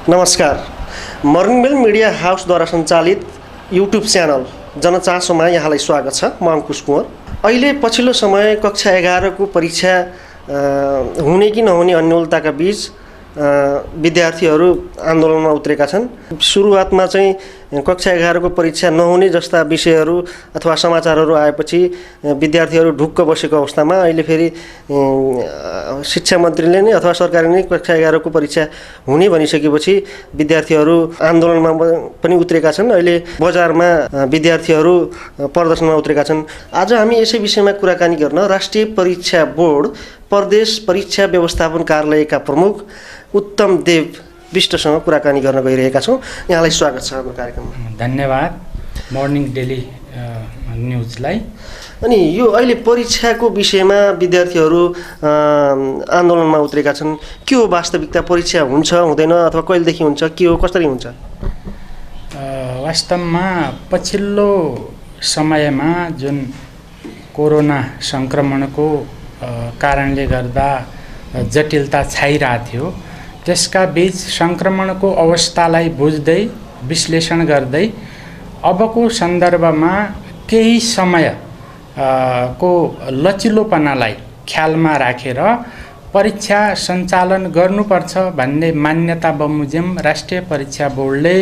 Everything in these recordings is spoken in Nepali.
नमस्कार। मर्निङ बेल मिडिया हाउसद्वारा सञ्चालित युट्युब च्यानल जनचासोमा यहाँलाई स्वागत छ। म अंकुश कुँवर। अहिले पछिल्लो समय कक्षा 11 को परीक्षा हुने कि नहुने अन्यलताका बीच विद्यार्थीहरू आन्दोलनमा उत्रेका छन्। सुरुवातमा चाहिँ कक्षा 11 को परीक्षा नहुने जस्ता विषयहरू अथवा समाचारहरू आएपछि विद्यार्थीहरू ढुक्क बसेको अवस्थामा अहिले फेरि शिक्षा मन्त्रीले नै अथवा सरकारले नै कक्षा 11 को परीक्षा हुने भनिसकेपछि विद्यार्थीहरू आन्दोलनमा पनि उत्रेका छन्। अहिले बजारमा विद्यार्थीहरू प्रदर्शनमा उत्रेका छन्। आज हामी यसै विषयमा कुराकानी गर्न राष्ट्रिय परीक्षा बोर्ड प्रदेश परीक्षा व्यवस्थापन कार्यालयका प्रमुख उत्तम देव विष्टसँग कुराकानी गर्न गइरहेका छौँ। यहाँलाई स्वागत छ हाम्रो कार्यक्रममा। धन्यवाद मर्निङ डेली न्युजलाई। अनि यो अहिले परीक्षाको विषयमा विद्यार्थीहरू आन्दोलनमा उत्रेका छन्। के हो वास्तविकता? परीक्षा हुन्छ हुँदैन अथवा कहिलेदेखि हुन्छ? के हो, कसरी हुन्छ? वास्तवमा पछिल्लो समयमा जुन कोरोना सङ्क्रमणको कारणले गर्दा जटिलता छाइरहेको थियो, त्यसका बीच सङ्क्रमणको अवस्थालाई बुझ्दै विश्लेषण गर्दै अबको सन्दर्भमा केही समय को लचिलोपनालाई ख्यालमा राखेर परीक्षा सञ्चालन गर्नुपर्छ भन्ने मान्यता बमोजिम राष्ट्रिय परीक्षा बोर्डले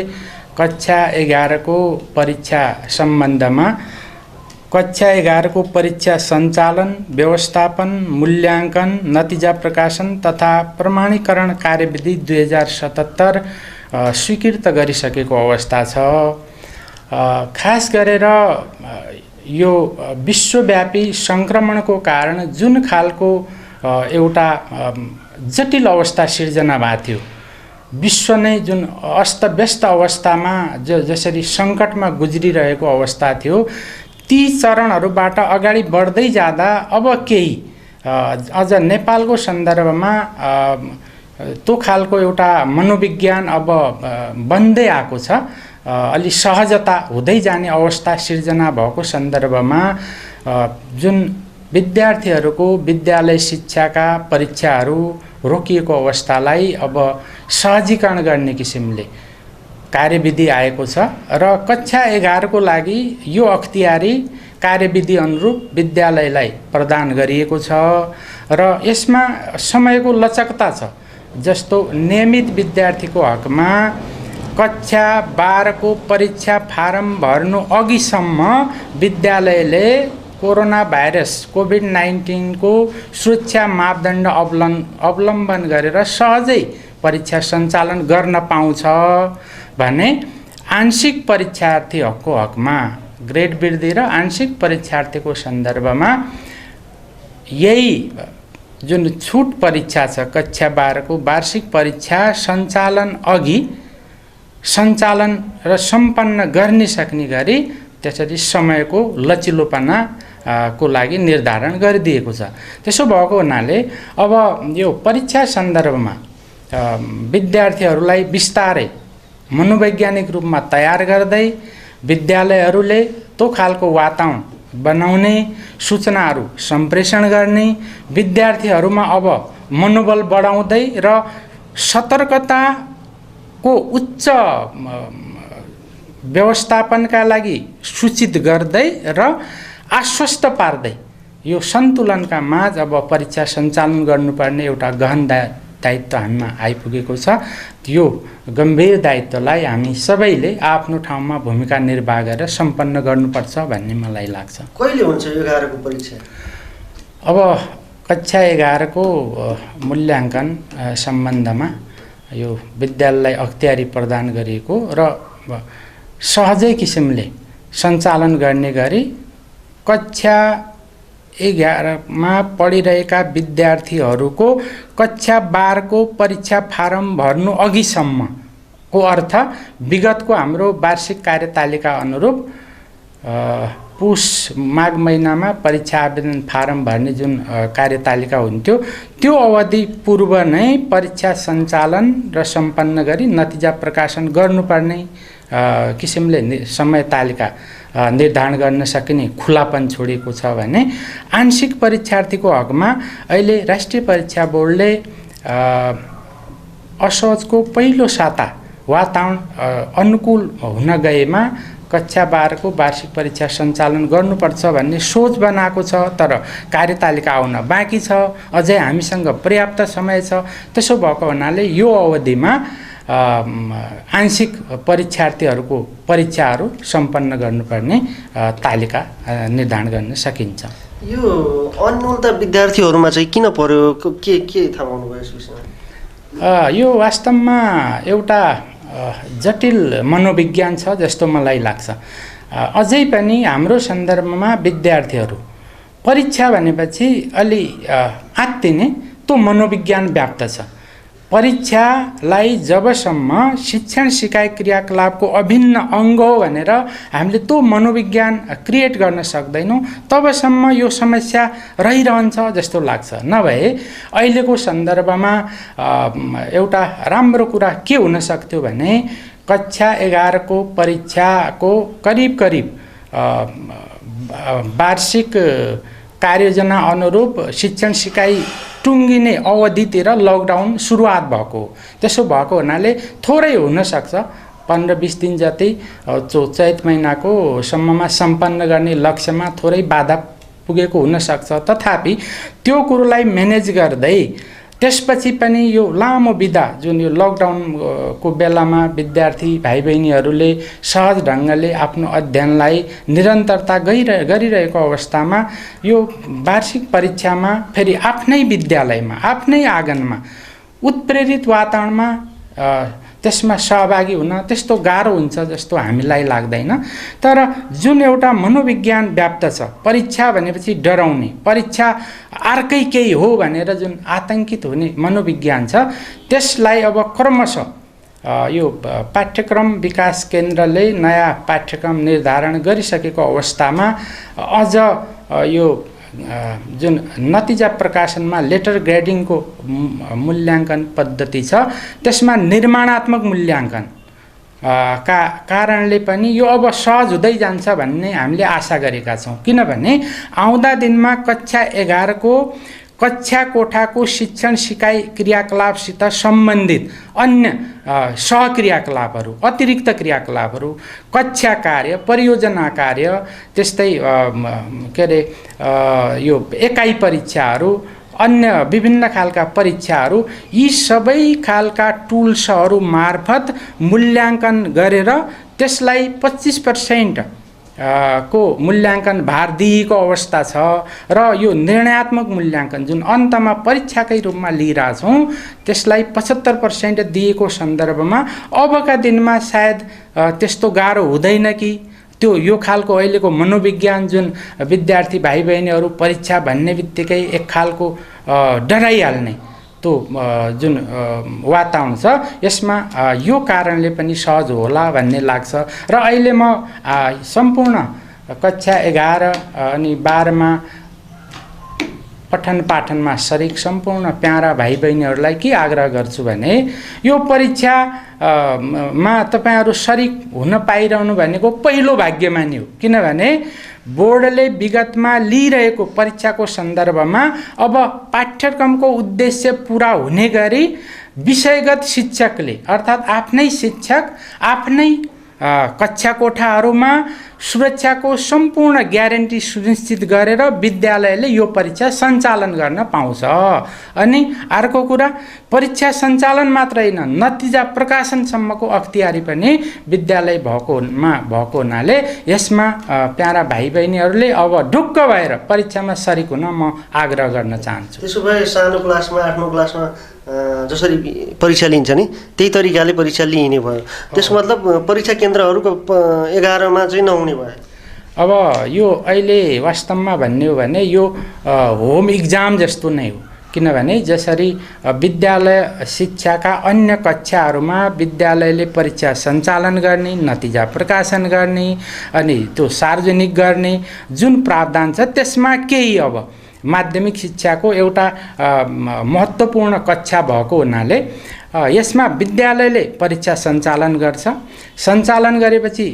कक्षा 11 को परीक्षा सम्बन्धमा कक्षा 11 को परीक्षा सञ्चालन, व्यवस्थापन, मूल्याङ्कन, नतिजा प्रकाशन तथा प्रमाणीकरण कार्यविधि 2077 स्वीकृत गरिसकेको अवस्था छ। खास गरेर यो विश्वव्यापी सङ्क्रमणको कारण जुन खालको एउटा जटिल अवस्था सिर्जना भएको थियो, विश्व नै जुन अस्तव्यस्त अवस्थामा जसरी सङ्कटमा गुज्रिरहेको अवस्था थियो, ती चरणहरूबाट अगाडि बढ्दै जाँदा अब केही अझ नेपालको सन्दर्भमा त्यो खालको एउटा मनोविज्ञान अब बन्दै आएको छ। अलि सहजता हुँदै जाने अवस्था सिर्जना भएको सन्दर्भमा जुन विद्यार्थीहरूको विद्यालय शिक्षाका परीक्षाहरू रोकिएको अवस्थालाई अब सहजीकरण गर्ने किसिमले कार्यविधि आएको छ र कक्षा 11 को लागि यो अख्तियारी कार्यविधि अनुरूप विद्यालयलाई प्रदान गरिएको छ र यसमा समयको लचकता छ। जस्तो नियमित विद्यार्थीको हकमा कक्षा 12 को परीक्षा फारम भर्नु अघिसम्म विद्यालयले कोरोना भाइरस कोभिड-19 को सुरक्षा मापदण्ड अवलम्बन गरेर सहजै परीक्षा सञ्चालन गर्न पाउँछ भने आंशिक परीक्षार्थीको हकमा ग्रेड वृद्धि र आंशिक परीक्षार्थीको सन्दर्भमा यही जुन छुट परीक्षा छ, कक्षा 12 को वार्षिक परीक्षा सञ्चालन अघि सञ्चालन र सम्पन्न गर्न सक्ने गरी त्यसरी समयको लचिलोपना को लागि निर्धारण गरिदिएको छ। त्यसो भएको हुनाले अब यो परीक्षा सन्दर्भमा विद्यार्थीहरूलाई बिस्तारै मनोवैज्ञानिक रूपमा तयार गर्दै विद्यालयहरूले त्यो खालको वातावरण बनाउने, सूचनाहरू सम्प्रेषण गर्ने, विद्यार्थीहरूमा अब मनोबल बढाउँदै र सतर्कताको उच्च व्यवस्थापनका लागि सूचित गर्दै र आश्वस्त पार्दै यो सन्तुलनका माझ अब परीक्षा सञ्चालन गर्नुपर्ने एउटा गहन दायित्व हामीमा आइपुगेको छ। यो गम्भीर दायित्वलाई हामी सबैले आफ्नो ठाउँमा भूमिका निर्वाह गरेर सम्पन्न गर्नुपर्छ भन्ने मलाई लाग्छ। कहिले हुन्छ यो 11 को परीक्षा? अब कक्षा 11 को मूल्याङ्कन सम्बन्धमा यो विद्यालयलाई अख्तियारी प्रदान गरिएको र सहजै किसिमले सञ्चालन गर्ने गरी कक्षा 11 मा पढिरहेका विद्यार्थीहरूको कक्षा 12 को परीक्षा फारम भर्नु अघिसम्मको अर्थ विगतको हाम्रो वार्षिक कार्यतालिका अनुरूप पुस माघ महिनामा परीक्षा आवेदन फारम भर्ने जुन कार्यतालिका हुन्थ्यो, त्यो अवधि पूर्व नै परीक्षा सञ्चालन र सम्पन्न गरी नतिजा प्रकाशन गर्नुपर्ने किसिमले समय तालिका निर्धारण गर्न सकिने खुलापन छोडेको छ भने आंशिक परीक्षार्थीको हकमा अहिले राष्ट्रिय परीक्षा बोर्डले असोजको पहिलो साता वातावरण अनुकूल हुन गएमा कक्षा 12 को वार्षिक परीक्षा सञ्चालन गर्नुपर्छ भन्ने सोच बनाएको छ, तर कार्यतालिका आउन बाँकी छ। अझै हामीसँग पर्याप्त समय छ। त्यसो भएको हुनाले यो अवधिमा आंशिक परीक्षार्थीहरूको परीक्षाहरू सम्पन्न गर्नुपर्ने तालिका निर्धारण गर्न सकिन्छ। यो अन्योलता विद्यार्थीहरूमा चाहिँ किन पर्यो, के थाहा पाउनुभयो यस विषयमा? यो वास्तवमा एउटा जटिल मनोविज्ञान छ जस्तो मलाई लाग्छ। अझै पनि हाम्रो सन्दर्भमा विद्यार्थीहरू परीक्षा भनेपछि अलि आत्तिने त्यो मनोविज्ञान व्याप्त छ। परीक्षालाई जबसम्म शिक्षण सिकाइ क्रियाकलापको अभिन्न अङ्ग हो भनेर हामीले त्यो मनोविज्ञान क्रिएट गर्न सक्दैनौँ, तबसम्म यो समस्या रहिरहन्छ जस्तो लाग्छ। नभए अहिलेको सन्दर्भमा एउटा राम्रो कुरा के हुन सक्थ्यो भने कक्षा 11 को परीक्षाको करिब वार्षिक कार्ययोजना अनुरूप शिक्षण सिकाइ टुङ्गिने अवधितिर लकडाउन सुरुवात भएको। त्यसो भएको हुनाले थोरै हुनसक्छ 15-20 दिन जति चैत महिनाको सम्ममा सम्पन्न गर्ने लक्ष्यमा थोरै बाधा पुगेको हुनसक्छ। तथापि त्यो कुरोलाई म्यानेज गर्दै त्यसपछि पनि यो लामो बिदा जुन यो लकडाउनको बेलामा विद्यार्थी भाइ बहिनीहरूले सहज ढङ्गले आफ्नो अध्ययनलाई निरन्तरता गरिरहेको अवस्थामा यो वार्षिक परीक्षामा फेरि आफ्नै विद्यालयमा आफ्नै आँगनमा उत्प्रेरित वातावरणमा त्यसमा सहभागी हुन त्यस्तो गाह्रो हुन्छ जस्तो हामीलाई लाग्दैन। तर जुन एउटा मनोविज्ञान व्याप्त छ, परीक्षा भनेपछि डराउने, परीक्षा अर्कै केही हो भनेर जुन आतंकित हुने मनोविज्ञान छ, त्यसलाई अब क्रमशः यो पाठ्यक्रम विकास केन्द्रले नयाँ पाठ्यक्रम निर्धारण गरिसकेको अवस्थामा अझ यो जुन नतिजा प्रकाशनमा लेटर ग्रेडिङको मूल्याङ्कन पद्धति छ त्यसमा निर्माणात्मक मूल्याङ्कन का कारणले पनि यो अब सहज हुँदै जान्छ भन्ने हामीले आशा गरेका छौँ। किनभने आउँदा दिनमा कक्षा 11 को कक्षा कोठाको शिक्षण सिकाइ क्रियाकलापसित सम्बन्धित अन्य सहक्रियाकलापहरू, अतिरिक्त क्रियाकलापहरू, कक्षा कार्य, परियोजना कार्य, त्यस्तै के अरे यो एकाइ परीक्षाहरू, अन्य विभिन्न खालका परीक्षाहरू, यी सबै खालका टुल्सहरू मार्फत मूल्याङ्कन गरेर त्यसलाई 25% को मूल्याङ्कन भार दिएको अवस्था छ र यो निर्णयात्मक मूल्याङ्कन जुन अन्तमा परीक्षाकै रूपमा लिइरहेछौँ त्यसलाई 75% दिएको सन्दर्भमा अबका दिनमा सायद त्यस्तो गाह्रो हुँदैन कि त्यो यो खालको अहिलेको मनोविज्ञान जुन विद्यार्थी भाइ बहिनीहरू परीक्षा भन्ने बित्तिकै एक खालको डराइहाल्ने त्यो जुन वातावरण छ यसमा यो कारणले पनि सहज होला भन्ने लाग्छ। र अहिले म सम्पूर्ण कक्षा 11 अनि 12 मा पठन पाठनमा सरिक सम्पूर्ण प्यारा भाइ बहिनीहरूलाई के आग्रह गर्छु भने यो परीक्षा मा तपाईहरु सरिक हुन पाइरहनु भनेको पहिलो भाग्यमानी हो। किनभने बोर्डले विगतमा लिइरहेको परीक्षाको सन्दर्भमा अब पाठ्यक्रमको उद्देश्य पूरा हुने गरी विषयगत शिक्षकले अर्थात् आफ्नै शिक्षक आफ्नै कक्षा कोठाहरूमा सुरक्षाको सम्पूर्ण ग्यारेन्टी सुनिश्चित गरेर विद्यालयले यो परीक्षा सञ्चालन गर्न पाउँछ। अनि अर्को कुरा परीक्षा सञ्चालन मात्र हैन नतिजा प्रकाशनसम्मको अख्तियारी पनि विद्यालय भएको हुनाले यसमा प्यारा भाइ बहिनीहरूले अब ढुक्क भएर परीक्षामा सरिक हुन म आग्रह गर्न चाहन्छु। त्यसो भए सानो क्लासमा आफ्नो क्लासमा जसरी परीक्षा लिन्छ नि त्यही तरिकाले परीक्षा लिइने भयो। त्यसको मतलब परीक्षा केन्द्रहरूको 11 मा चाहिँ नहुने भयो। अब यो अहिले वास्तवमा भन्ने हो भने यो होम इक्जाम जस्तो नै हो। किनभने जसरी विद्यालय शिक्षाका अन्य कक्षाहरूमा विद्यालयले परीक्षा सञ्चालन गर्ने नतिजा प्रकाशन गर्ने अनि त्यो सार्वजनिक गर्ने जुन प्रावधान छ त्यसमा केही अब माध्यमिक शिक्षाको एउटा महत्त्वपूर्ण कक्षा भएको हुनाले यसमा विद्यालयले परीक्षा सञ्चालन गर्छ। सञ्चालन गरेपछि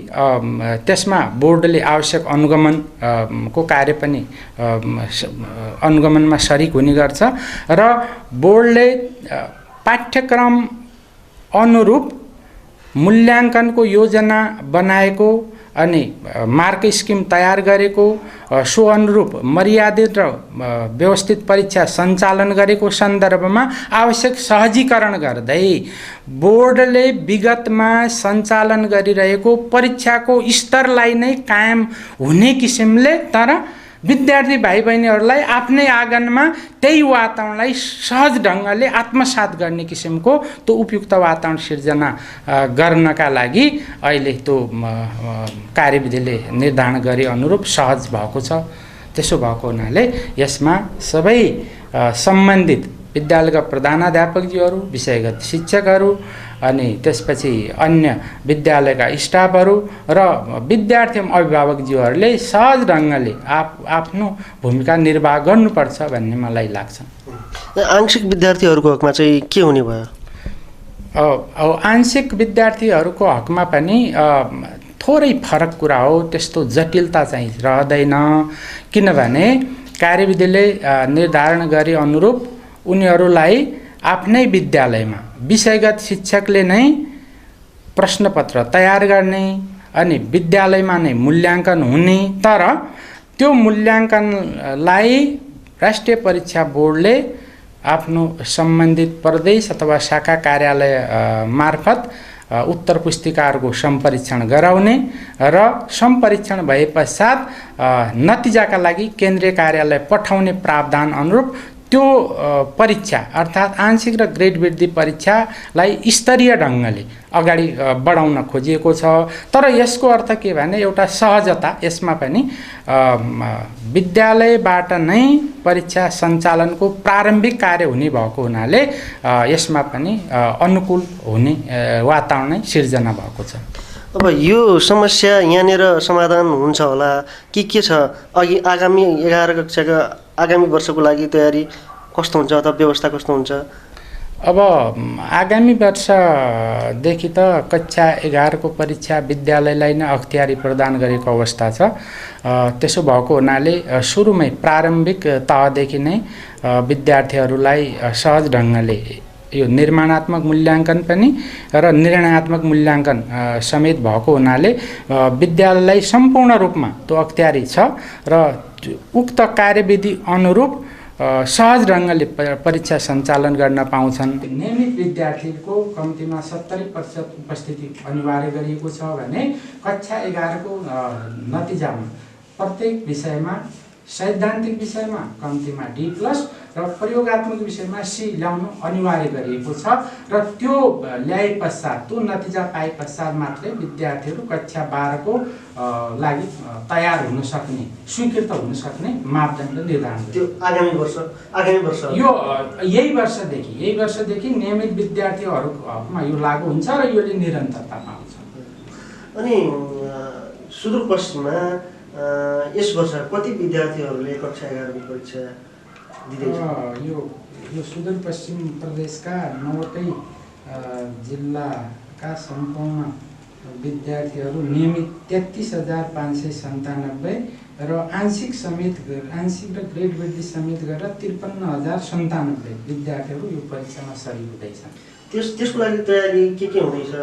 त्यसमा बोर्डले आवश्यक अनुगमन को कार्य पनि अनुगमनमा सरिक हुने गर्छ र बोर्डले पाठ्यक्रम अनुरूप मूल्याङ्कनको योजना बनाएको अनि मार्क स्किम तयार गरेको, सो अनुरूप मर्यादित र व्यवस्थित परीक्षा सञ्चालन गरेको सन्दर्भमा आवश्यक सहजीकरण गर्दै बोर्डले विगतमा सञ्चालन गरिरहेको परीक्षाको स्तरलाई नै कायम हुने किसिमले तर विद्यार्थी भाइ बहिनीहरूलाई आफ्नै आँगनमा त्यही वातावरणलाई सहज ढङ्गले आत्मसात गर्ने किसिमको त्यो उपयुक्त वातावरण सिर्जना गर्नका लागि अहिले त्यो कार्यविधिले निर्धारण गरे अनुरूप सहज भएको छ। त्यसो भएको हुनाले यसमा सबै सम्बन्धित विद्यालयका प्रधानाध्यापकज्यूहरू, विषयगत शिक्षकहरू अनि त्यसपछि अन्य विद्यालयका स्टाफहरू र विद्यार्थी अभिभावकज्यूहरूले सहज ढङ्गले आफ्नो भूमिका निर्वाह गर्नुपर्छ भन्ने मलाई लाग्छ। आंशिक विद्यार्थीहरूको हकमा चाहिँ के हुने भयो? आंशिक विद्यार्थीहरूको हकमा पनि थोरै फरक कुरा हो, त्यस्तो जटिलता चाहिँ रहँदैन। किनभने कार्यविधिले निर्धारण गरे अनुरूप उनीहरूलाई आफ्नै विद्यालयमा विषयगत शिक्षकले नै प्रश्नपत्र तयार गर्ने अनि विद्यालयमा नै मूल्याङ्कन हुने, तर त्यो मूल्याङ्कनलाई राष्ट्रिय परीक्षा बोर्डले आफ्नो सम्बन्धित प्रदेश अथवा शाखा कार्यालय मार्फत उत्तर पुस्तिकाहरूको सम्परीक्षण गराउने र सम्परीक्षण भए पश्चात नतिजाका लागि केन्द्रीय कार्यालय पठाउने प्रावधान अनुरूप त्यो परीक्षा अर्थात् आंशिक र ग्रेड वृद्धि परीक्षालाई स्तरीय ढङ्गले अगाडि बढाउन खोजिएको छ। तर यसको अर्थ के भने एउटा सहजता यसमा पनि विद्यालयबाट नै परीक्षा सञ्चालनको प्रारम्भिक कार्य हुने भएको हुनाले यसमा पनि अनुकूल हुने वातावरण सिर्जना भएको छ। अब यो समस्या यहाँनिर समाधान हुन्छ होला कि के छ? अघि आगामी 11 कक्षाका आगामी वर्षको लागि तयारी कस्तो हुन्छ अथवा व्यवस्था कस्तो हुन्छ? अब आगामी वर्षदेखि त कक्षा 11 को परीक्षा विद्यालयलाई नै अख्तियारी प्रदान गरेको अवस्था छ। त्यसो भएको हुनाले सुरुमै प्रारम्भिक तहदेखि नै विद्यार्थीहरूलाई सहज ढङ्गले यो निर्माणात्मक मूल्याङ्कन पनि र निर्णयात्मक मूल्याङ्कन समेत भएको हुनाले विद्यालयलाई सम्पूर्ण रूपमा त्यो अख्तियारी छ र उक्त कार्यविधि अनुरूप सहज ढङ्गले परीक्षा सञ्चालन गर्न पाउँछन्। नियमित विद्यार्थीको कम्तीमा 70% उपस्थिति अनिवार्य गरिएको छ भने कक्षा 11 को नतिजामा प्रत्येक विषयमा सैद्धान्तिक विषयमा कम्तीमा D+ र प्रयोगात्मक विषयमा C ल्याउनु अनिवार्य गरिएको छ र त्यो ल्याए पश्चात त्यो नतिजा पाए पश्चात मात्रै विद्यार्थीहरू कक्षा 12 को लागि तयार हुन सक्ने, स्वीकृत हुन सक्ने मापदण्ड निर्धारण त्यो आगामी वर्ष यो यही वर्षदेखि नियमित विद्यार्थीहरूमा यो लागू हुन्छ र यसले निरन्तरता पाउँछ। अनि सुदूरपश्चिममा यस वर्ष कति विद्यार्थीहरूले कक्षा 11 को परीक्षा दिँदैछ? यो सुदूरपश्चिम प्रदेशका 9वटै जिल्लाका सम्पूर्ण विद्यार्थीहरू नियमित 33,597 र आंशिक र ग्रेड वृद्धि समेत गरेर 53,097 विद्यार्थीहरू यो परीक्षामा सरी हुँदैछन्। त्यसको लागि तयारी के हुँदैछ?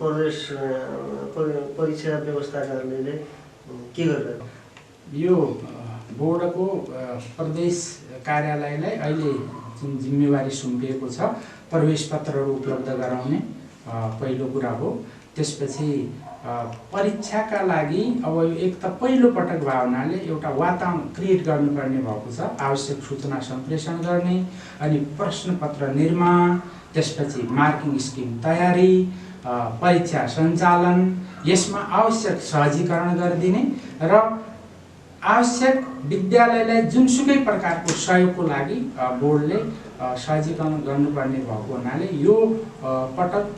प्रदेश परीक्षा व्यवस्थाकारले के गरिरहेको? यो बोर्डको प्रदेश कार्यालयलाई अहिले जुन जिम्मेवारी सुम्पिएको छ प्रवेश पत्रहरू उपलब्ध गराउने पहिलो कुरा हो। त्यसपछि परीक्षाका लागि अब एक त पहिलो पटक भावनाले एउटा वातावरण क्रिएट गर्नुपर्ने भएको छ। आवश्यक सूचना सम्प्रेषण गर्ने अनि प्रश्नपत्र निर्माण, त्यसपछि मार्किङ स्किम तयारी, परीक्षा सञ्चालन, यसमा आवश्यक सहजीकरण गरिदिने र आवश्यक विद्यालयलाई जुनसुकै प्रकारको सहयोगको लागि बोर्डले सहजीकरण गर्नुपर्ने भएको हुनाले यो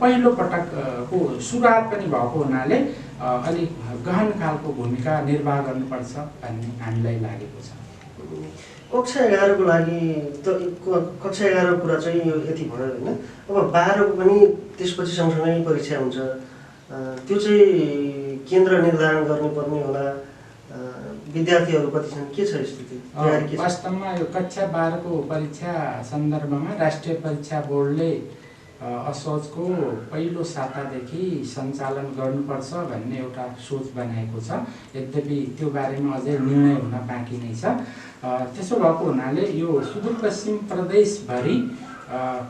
पहिलो पटकको सुरुवात पनि भएको हुनाले अलिक गहन खालको भूमिका निर्वाह गर्नुपर्छ भन्ने हामीलाई लागेको छ। कक्षा 11 को लागि त कक्षा 11 को कुरा चाहिँ यो यति भयो हैन। अब 12 को पनि त्यसपछि सँगसँगै परीक्षा हुन्छ। त्यो चाहिँ केन्द्र निर्धारण गर्नुपर्ने होला। विद्यार्थीहरू कति छन्, के छ स्थिति? वास्तवमा यो कक्षा 12 को परीक्षा सन्दर्भमा राष्ट्रिय परीक्षा बोर्डले असोजको पहिलो सातादेखि सञ्चालन गर्नुपर्छ भन्ने एउटा सोच बनाएको छ। यद्यपि त्यो बारेमा अझै निर्णय हुन बाँकी नै छ। त्यसो भएको हुनाले यो सुदूरपश्चिम प्रदेशभरि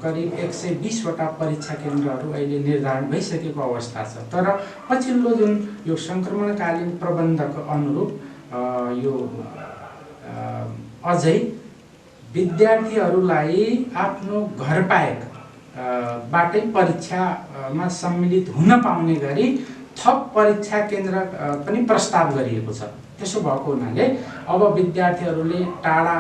करिब 120वटा परीक्षा केन्द्रहरू अहिले निर्धारण भइसकेको अवस्था छ। तर पछिल्लो जुन यो सङ्क्रमणकालीन प्रबन्धको अनुरूप यो अझै विद्यार्थीहरूलाई आफ्नो घर पाएक बाटै परीक्षामा सम्मिलित हुन पाउने गरी थप परीक्षा केन्द्र पनि प्रस्ताव गरिएको छ। त्यसो भएको हुनाले अब विद्यार्थीहरूले टाढा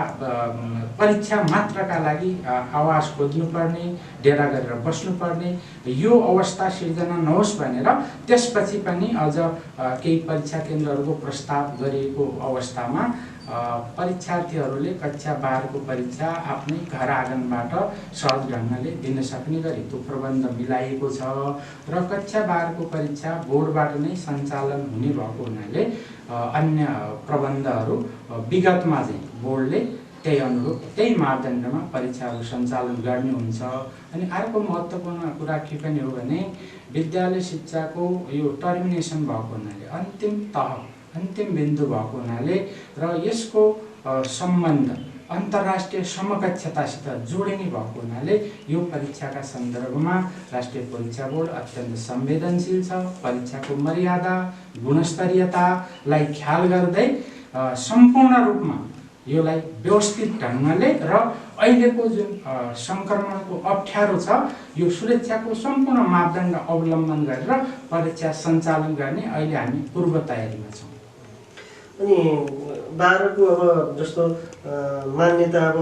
परीक्षा मात्रका लागि आवास खोज्नुपर्ने, डेरा गरेर बस्नुपर्ने यो अवस्था सिर्जना नहोस् भनेर त्यसपछि पनि अझ केही परीक्षा केन्द्रहरूको प्रस्ताव गरिएको अवस्थामा परीक्षार्थीहरूले कक्षा 12 को परीक्षा आफ्नै घर आँगनबाट सहज ढङ्गले दिन सक्ने गरी त्यो प्रबन्ध मिलाइएको छ र कक्षा 12 को परीक्षा बोर्डबाट नै सञ्चालन हुने भएको हुनाले अन्य प्रबन्धहरू विगतमा चाहिँ बोर्डले त्यही अनुरूप त्यही मापदण्डमा परीक्षाहरू सञ्चालन गर्ने हुन्छ। अनि अर्को महत्त्वपूर्ण कुरा के पनि हो भने विद्यालय शिक्षाको यो टर्मिनेसन भएको हुनाले अन्तिम बिन्दु भएको हुनाले र यसको सम्बन्ध अन्तर्राष्ट्रिय समकक्षतासित जोडिने भएको हुनाले यो परीक्षाका सन्दर्भमा राष्ट्रिय परीक्षा बोर्ड अत्यन्त संवेदनशील छ। परीक्षाको मर्यादा गुणस्तरीयतालाई ख्याल गर्दै सम्पूर्ण रूपमा योलाई व्यवस्थित ढङ्गले र अहिलेको जुन सङ्क्रमणको अप्ठ्यारो छ यो सुरक्षाको सम्पूर्ण मापदण्ड अवलम्बन गरेर परीक्षा सञ्चालन गर्ने अहिले हामी पूर्व तयारीमा छौँ। अनि 12 को अब जस्तो मान्यता अब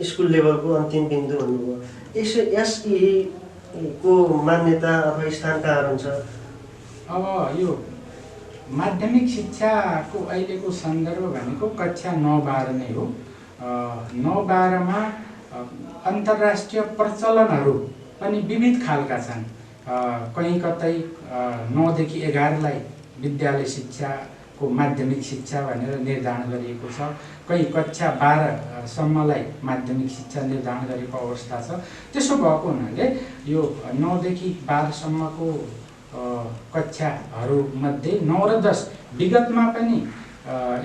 स्कुल लेभलको अन्तिम बिन्दु भन्नुभयो, एसई को मान्यता अथवा स्थान कहाँ रहन्छ? अब यो माध्यमिक शिक्षाको अहिलेको सन्दर्भ भनेको कक्षा 9-12 नै हो। 9-12 मा अन्तर्राष्ट्रिय प्रचलनहरू पनि विविध खालका छन्। कहीँ कतै 9 देखि 11 लाई विद्यालय शिक्षाको माध्यमिक शिक्षा भनेर निर्धारण गरिएको छ। कहीँ कक्षा 12 सम्मलाई माध्यमिक शिक्षा निर्धारण गरेको अवस्था छ। त्यसो भएको हुनाले यो 9 देखि 12 सम्मको कक्षाहरूमध्ये 9 र 10 विगतमा पनि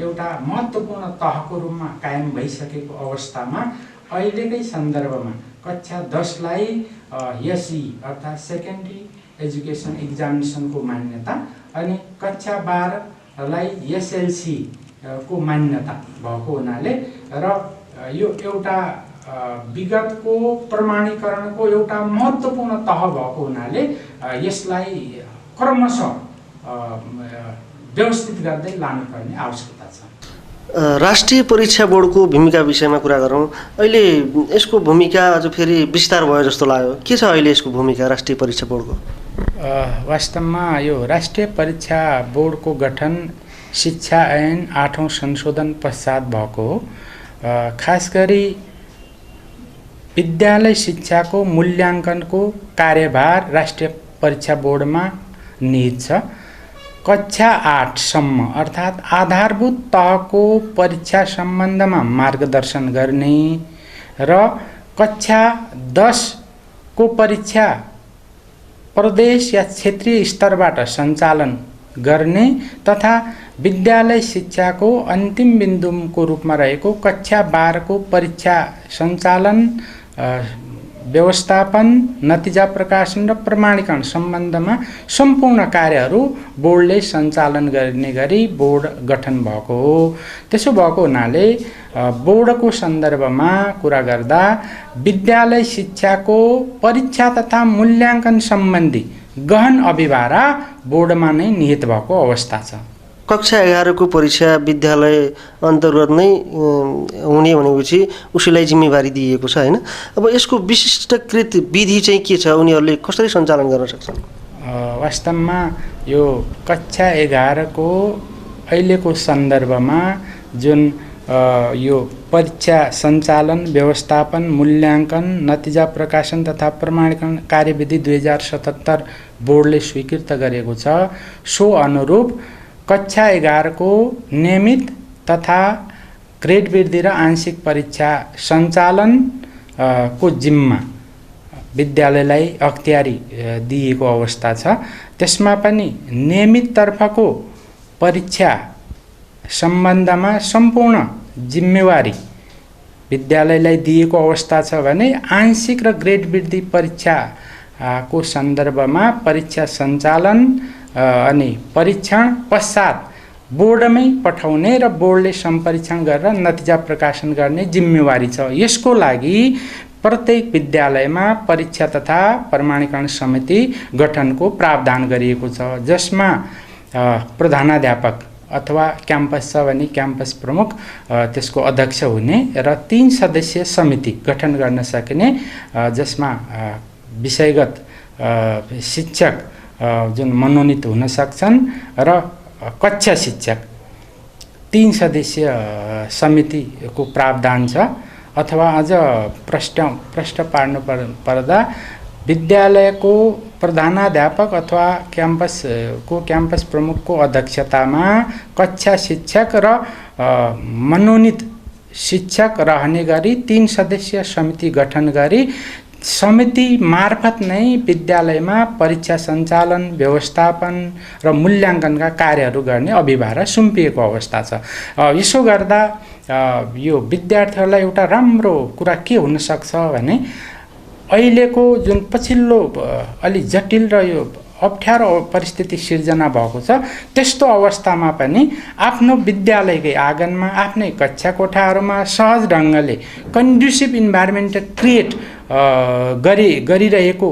एउटा महत्त्वपूर्ण तहको रूपमा कायम भइसकेको अवस्थामा अहिलेकै सन्दर्भमा कक्षा 10 लाई एसई अर्थात् सेकेन्डरी एजुकेसन एक्जामिनेसनको मान्यता अनि कक्षा 12 लाई एसएलसी को मान्यता भएको हुनाले र यो एउटा विगतको प्रमाणीकरणको एउटा महत्त्वपूर्ण तह भएको हुनाले यसलाई क्रमशः व्यवस्थित गर्दै लानुपर्ने आवश्यकता छ। राष्ट्रिय परीक्षा बोर्डको भूमिका विषयमा कुरा गरौँ। अहिले यसको भूमिका अझ फेरि विस्तार भयो जस्तो लाग्यो। के छ अहिले यसको भूमिका राष्ट्रिय परीक्षा बोर्डको? वास्तवमा यो राष्ट्रिय परीक्षा बोर्डको गठन शिक्षा ऐन 8औं संशोधन पश्चात भएको हो। खास गरी विद्यालय शिक्षाको मूल्याङ्कनको कार्यभार राष्ट्रिय परीक्षा बोर्डमा निहित छ। कक्षा 8 सम्म अर्थात् आधारभूत तहको परीक्षा सम्बन्धमा मार्गदर्शन गर्ने र कक्षा 10 को परीक्षा प्रदेश या क्षेत्रीय स्तरबाट सञ्चालन गर्ने तथा विद्यालय शिक्षाको अन्तिम बिन्दुको रूपमा रहेको कक्षा 12 को परीक्षा सञ्चालन व्यवस्थापन नतिजा प्रकाशन र प्रमाणीकरण सम्बन्धमा सम्पूर्ण कार्यहरू बोर्डले सञ्चालन गर्ने गरी बोर्ड गठन भएको हो। त्यसो भएको हुनाले बोर्डको सन्दर्भमा कुरा गर्दा विद्यालय शिक्षाको परीक्षा तथा मूल्याङ्कन सम्बन्धी गहन अभिभारा बोर्डमा नै निहित भएको अवस्था छ। कक्षा 11 को परीक्षा विद्यालय अन्तर्गत नै हुने भनेपछि उसैलाई जिम्मेवारी दिएको छ हैन? अब यसको विशिष्टकृत विधि चाहिँ के छ? उनीहरूले कसरी सञ्चालन गर्न सक्छन्? वास्तवमा यो कक्षा 11 को अहिलेको सन्दर्भमा जुन यो परीक्षा सञ्चालन व्यवस्थापन मूल्याङ्कन नतिजा प्रकाशन तथा प्रमाणीकरण कार्यविधि 2077 बोर्डले स्वीकृत गरेको छ। सो अनुरूप कक्षा 11 को नियमित तथा ग्रेड वृद्धि र आंशिक परीक्षा सञ्चालन को जिम्मा विद्यालयलाई अख्तियारी दिएको अवस्था छ। त्यसमा पनि नियमित तर्फको परीक्षा सम्बन्धमा सम्पूर्ण जिम्मेवारी विद्यालयलाई दिएको अवस्था छ भने आंशिक र ग्रेड वृद्धि परीक्षाको सन्दर्भमा परीक्षा सञ्चालन अनि परीक्षण पश्चात बोर्डमै पठाउने र बोर्डले सम्परीक्षण गरेर नतिजा प्रकाशन गर्ने जिम्मेवारी छ। यसको लागि प्रत्येक विद्यालयमा परीक्षा तथा प्रमाणीकरण समिति गठनको प्रावधान गरिएको छ, जसमा प्रधानाध्यापक अथवा क्याम्पस छ भने क्याम्पस प्रमुख त्यसको अध्यक्ष हुने र 3 सदस्यीय समिति गठन गर्न सकिने, जसमा विषयगत शिक्षक जुन मनोनित हुन सक्छन् र कक्षा शिक्षक 3 सदस्यीय समितिको प्रावधान छ। अथवा अझ प्रश्न पार्नु पर्दा विद्यालयको प्रधानाध्यापक अथवा क्याम्पस प्रमुखको अध्यक्षतामा कक्षा शिक्षक र मनोनित शिक्षक रहने गरी 3 सदस्यीय समिति गठन गरी समिति मार्फत नै विद्यालयमा परीक्षा सञ्चालन, व्यवस्थापन र मूल्याङ्कनका कार्यहरू गर्ने अभिभार सुम्पिएको अवस्था छ। यसो गर्दा यो विद्यार्थीहरूलाई एउटा राम्रो कुरा के हुन सक्छ भने अहिलेको जुन पछिल्लो अलि जटिल र यो अप्ठ्यारो परिस्थिति सिर्जना भएको छ, त्यस्तो अवस्थामा पनि आफ्नो विद्यालयकै आँगनमा आफ्नै कक्षा कोठाहरूमा सहज ढङ्गले कन्ड्युसिभ इन्भाइरोमेन्ट क्रिएट गरिरहेको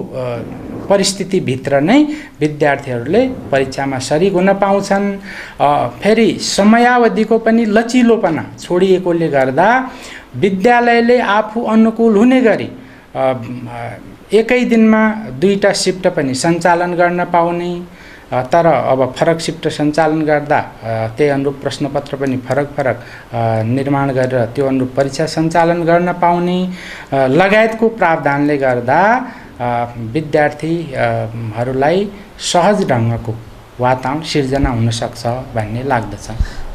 परिस्थितिभित्र नै विद्यार्थीहरूले परीक्षामा सरिक हुन पाउँछन्। फेरि समयावधिको पनि लचिलोपना छोडिएकोले गर्दा विद्यालयले आफू अनुकूल हुने गरी एकै दिनमा 2टा शिफ्ट पनि सञ्चालन गर्न पाउने, तर अब फरक शिफ्ट सञ्चालन गर्दा त्यही अनुरूप प्रश्नपत्र पनि फरक निर्माण गरेर त्यो अनुरूप परीक्षा सञ्चालन गर्न पाउने लगायतको प्रावधानले गर्दा विद्यार्थीहरूलाई सहज ढङ्गको वातावरण सिर्जना हुन सक्छ भन्ने लाग्दछ।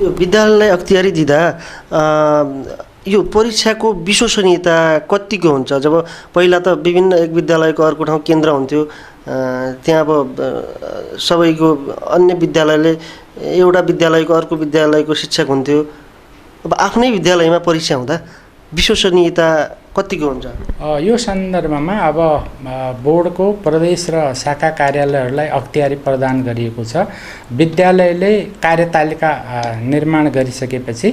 यो विद्यालयलाई अख्तियारी दिँदा यो परीक्षाको विश्वसनीयता कतिको हुन्छ? जब पहिला त विभिन्न एक विद्यालयको अर्को ठाउँ केन्द्र हुन्थ्यो, त्यहाँ अब सबैको अन्य विद्यालयले एउटा विद्यालयको अर्को विद्यालयको शिक्षक हुन्थ्यो। अब आफ्नै विद्यालयमा परीक्षा हुँदा विश्वसनीयता कतिको हुन्छ? यो सन्दर्भमा अब बोर्डको प्रदेश र शाखा कार्यालयहरूलाई अख्तियारी प्रदान गरिएको छ। विद्यालयले कार्यतालिका निर्माण गरिसकेपछि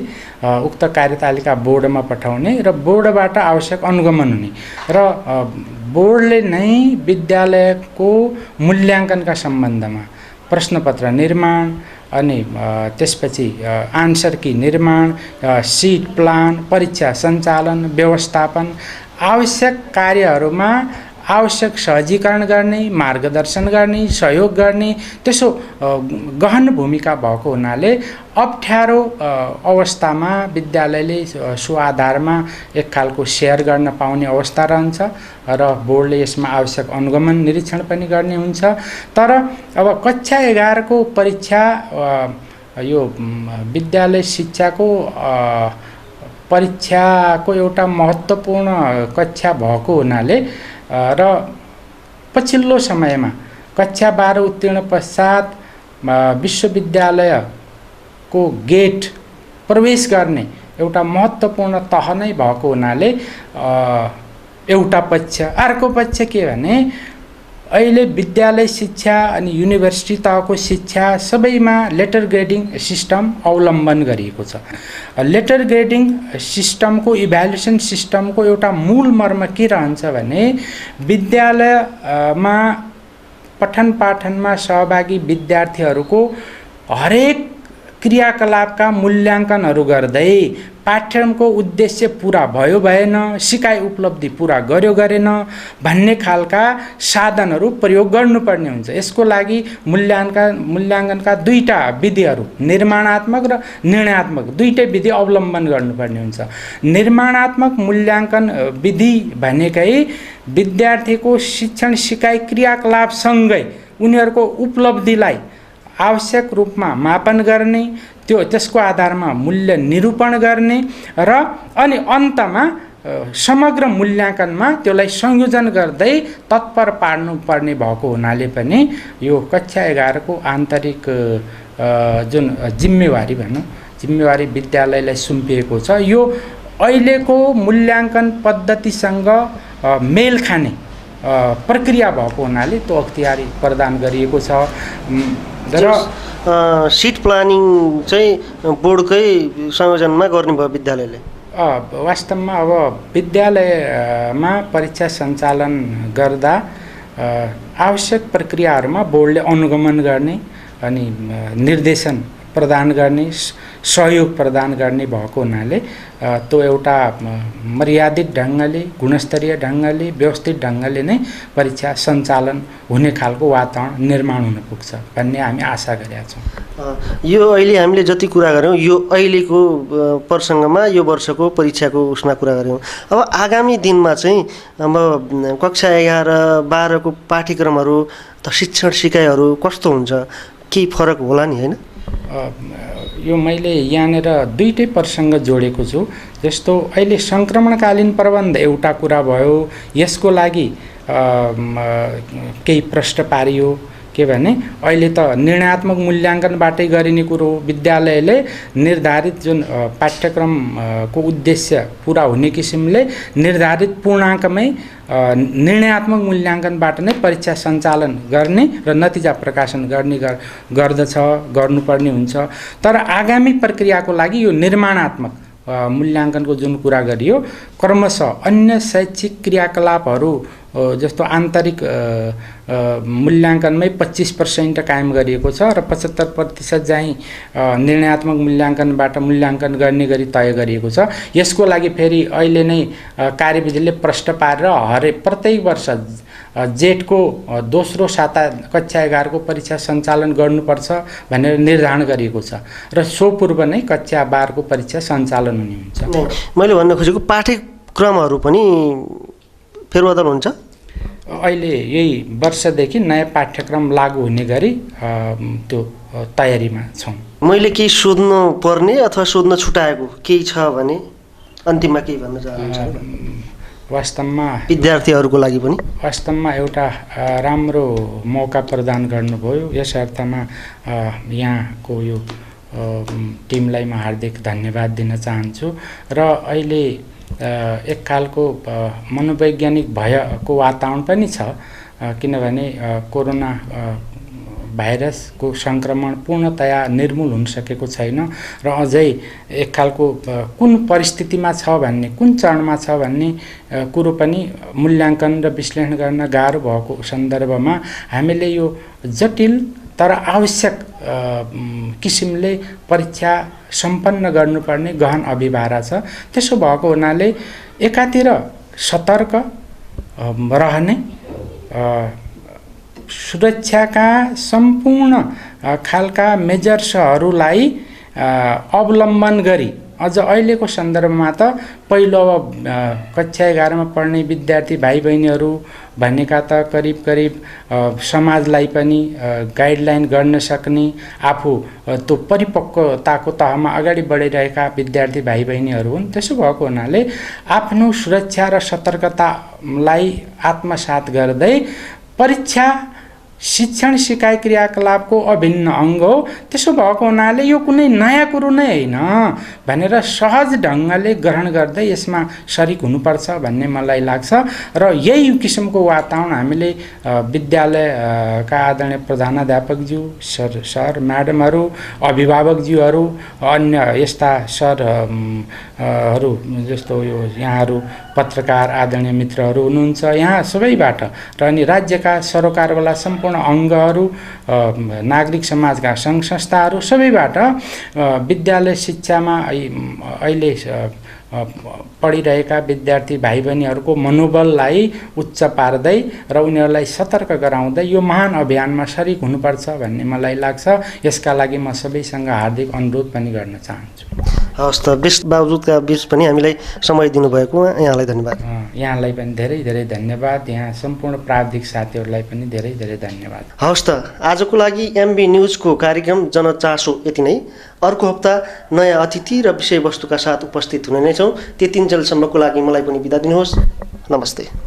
उक्त कार्यतालिका बोर्डमा पठाउने र बोर्डबाट आवश्यक अनुगमन हुने र बोर्डले नै विद्यालयको मूल्याङ्कनका सम्बन्धमा प्रश्नपत्र निर्माण अनि त्यसपछि आन्सर की निर्माण, सिट प्लान, परीक्षा सञ्चालन, व्यवस्थापन आवश्यक कार्यहरूमा आवश्यक सहजीकरण गर्ने, मार्गदर्शन गर्ने, सहयोग गर्ने त्यसो गहन भूमिका भएको हुनाले अप्ठ्यारो अवस्थामा विद्यालयले सो आधारमा एक खालको सेयर गर्न पाउने अवस्था रहन्छ र बोर्डले यसमा आवश्यक अनुगमन निरीक्षण पनि गर्ने हुन्छ। तर अब कक्षा 11 को परीक्षा यो विद्यालय शिक्षाको परीक्षाको एउटा महत्त्वपूर्ण कक्षा भएको हुनाले र पछिल्लो समयमा कक्षा 12 उत्तीर्ण पश्चात विश्वविद्यालयको गेट प्रवेश गर्ने एउटा महत्त्वपूर्ण तह नै भएको हुनाले एउटा पक्ष, अर्को पक्ष के भने अहिले विद्यालय शिक्षा अनि युनिभर्सिटी तहको शिक्षा सबैमा लेटर ग्रेडिङ सिस्टम अवलम्बन गरिएको छ। लेटर ग्रेडिङ सिस्टमको इभ्यालुएसन सिस्टमको एउटा मूल मर्म के रहन्छ भने विद्यालयमा पठन पाठनमा सहभागी विद्यार्थीहरूको हरेक क्रियाकलापका मूल्याङ्कनहरू गर्दै पाठ्यक्रमको उद्देश्य पूरा भयो भएन, सिकाइ उपलब्धि पूरा गर्यो गरेन भन्ने खालका साधनहरू प्रयोग गर्नुपर्ने हुन्छ। यसको लागि मूल्याङ्कनका 2टा विधिहरू निर्माणात्मक र निर्णयात्मक 2टै विधि अवलम्बन गर्नुपर्ने हुन्छ। निर्माणात्मक मूल्याङ्कन विधि भनेकै विद्यार्थीको शिक्षण सिकाइ क्रियाकलापसँगै उनीहरूको उपलब्धिलाई आवश्यक रूपमा मापन गर्ने, त्यसको आधारमा मूल्य निरूपण गर्ने र अनि अन्तमा समग्र मूल्याङ्कनमा त्यसलाई संयोजन गर्दै तत्पर पार्नुपर्ने भएको हुनाले पनि यो कक्षा 11 को आन्तरिक जुन जिम्मेवारी भनौँ जिम्मेवारी विद्यालयलाई सुम्पिएको छ यो अहिलेको मूल्याङ्कन पद्धतिसँग मेल खाने प्रक्रिया भएको हुनाले त्यो अख्तियारी प्रदान गरिएको छ र सिट प्लानिङ चाहिँ बोर्डकै संयोजनमा गर्नुभयो विद्यालयले। वास्तवमा अब विद्यालयमा परीक्षा सञ्चालन गर्दा आवश्यक प्रक्रियाहरूमा बोर्डले अनुगमन गर्ने अनि निर्देशन प्रदान गर्ने सहयोग प्रदान गर्ने भएको हुनाले त्यो एउटा मर्यादित ढङ्गले गुणस्तरीय ढङ्गले व्यवस्थित ढङ्गले नै परीक्षा सञ्चालन हुने खालको वातावरण निर्माण हुन पुग्छ भन्ने हामी आशा गरेका छौँ। यो अहिले हामीले जति कुरा गऱ्यौँ यो अहिलेको प्रसङ्गमा यो वर्षको परीक्षाको उसमा कुरा गऱ्यौँ। अब आगामी दिनमा चाहिँ अब कक्षा 11-12 को पाठ्यक्रमहरू त शिक्षण सिकाइहरू कस्तो हुन्छ केही फरक होला नि होइन? यो मैले यहाँनिर दुईटै प्रसङ्ग जोडेको छु। जस्तो अहिले सङ्क्रमणकालीन प्रबन्ध एउटा कुरा भयो, यसको लागि केही प्रश्न पारियो के भने अहिले त निर्णयात्मक मूल्याङ्कनबाटै गरिने कुरो विद्यालयले निर्धारित जुन पाठ्यक्रमको उद्देश्य पुरा हुने किसिमले निर्धारित पूर्णाङ्कमै निर्णयात्मक मूल्याङ्कनबाट नै परीक्षा सञ्चालन गर्ने र नतिजा प्रकाशन गर्ने गर्दछ गर्नुपर्ने हुन्छ। तर आगामी प्रक्रियाको लागि यो निर्माणात्मक मूल्याङ्कनको जुन कुरा गरियो क्रमशः अन्य शैक्षिक क्रियाकलापहरू जस्तो आन्तरिक मूल्याङ्कनमै 25% कायम गरिएको छ र 75% चाहिँ निर्णयात्मक मूल्याङ्कनबाट मूल्याङ्कन गर्ने गरी तय गरिएको छ। यसको लागि फेरि अहिले नै कार्यविधिले प्रश्न पारेर प्रत्येक वर्ष जेठको दोस्रो साता कक्षा 11 को परीक्षा सञ्चालन गर्नुपर्छ भनेर निर्धारण गरिएको छ र सो पूर्व नै कक्षा 12 को परीक्षा सञ्चालन हुने हुन्छ। मैले भन्न खोजेको पाठ्यक्रमहरू पनि फेरबदल हुन्छ। अहिले यही वर्षदेखि नयाँ पाठ्यक्रम लागू हुने गरी त्यो तयारीमा छौँ। मैले केही सोध्नु पर्ने अथवा सोध्न छुटाएको केही छ भने अन्तिममा केही भन्न चाहनुहुन्छ? वास्तवमा विद्यार्थीहरूको लागि पनि वास्तवमा एउटा राम्रो मौका प्रदान गर्नुभयो। यस अर्थमा यहाँको यो टिमलाई म हार्दिक धन्यवाद दिन चाहन्छु र अहिले एक खालको मनोवैज्ञानिक भयको वातावरण पनि छ किनभने कोरोना भाइरसको सङ्क्रमण पूर्णतया निर्मूल हुन सकेको छैन र अझै एक खालको कुन परिस्थितिमा छ भन्ने कुन चरणमा छ भन्ने कुरो पनि मूल्याङ्कन र विश्लेषण गर्न गाह्रो भएको सन्दर्भमा हामीले यो जटिल तर आवश्यक किसिमले परीक्षा सम्पन्न गर्नुपर्ने गहन अभिभारा छ। त्यसो भएको हुनाले एकातिर सतर्क रहने सुरक्षाका सम्पूर्ण खालका मेजर्सहरूलाई अवलम्बन गरी अझ अहिलेको सन्दर्भमा त पहिलो अब कक्षा 11 मा पढ्ने विद्यार्थी भाइ बहिनीहरू भनेका त करिब समाजलाई पनि गाइडलाइन गर्न सक्ने आफू त्यो परिपक्वताको तहमा अगाडि बढिरहेका विद्यार्थी भाइ बहिनीहरू हुन्। त्यसो भएको हुनाले आफ्नो सुरक्षा र सतर्कतालाई आत्मसात गर्दै परीक्षा शिक्षण सिकाइ क्रियाकलापको अभिन्न अङ्ग हो। त्यसो भएको हुनाले यो कुनै नयाँ कुरो नै होइन भनेर सहज ढङ्गले ग्रहण गर्दै यसमा सरिक हुनुपर्छ भन्ने मलाई लाग्छ र यही किसिमको वातावरण हामीले विद्यालयका आदरणीय प्रधानाध्यापकज्यू सर म्याडमहरू अभिभावकज्यूहरू अन्य यस्ता सरहरू जस्तो यो यहाँहरू पत्रकार आदरणीय मित्रहरू हुनुहुन्छ यहाँ सबैबाट र अनि राज्यका सरोकारवाला सम्पूर्ण अङ्गहरू नागरिक समाजका सङ्घ संस्थाहरू सबैबाट विद्यालय शिक्षामा अहिले पढिरहेका विद्यार्थी भाइ बहिनीहरूको मनोबललाई उच्च पार्दै र उनीहरूलाई सतर्क गराउँदै यो महान अभियानमा सरिक हुनुपर्छ भन्ने मलाई लाग्छ। यसका लागि म सबैसँग हार्दिक अनुरोध पनि गर्न चाहन्छु। हवस् त, बेस बावजुदका बिच पनि हामीलाई समय दिनुभएको यहाँलाई धन्यवाद। यहाँलाई पनि धेरै धेरै धन्यवाद, यहाँ सम्पूर्ण प्राविधिक साथीहरूलाई पनि धेरै धेरै धन्यवाद। हवस् त, आजको लागि एमबी न्युजको कार्यक्रम जनचासो यति नै। अर्को हप्ता नयाँ अतिथि र विषयवस्तुका साथ उपस्थित हुने नै छौँ। त्यतिन्जेलसम्मको लागि मलाई पनि बिदा दिनुहोस्। नमस्ते।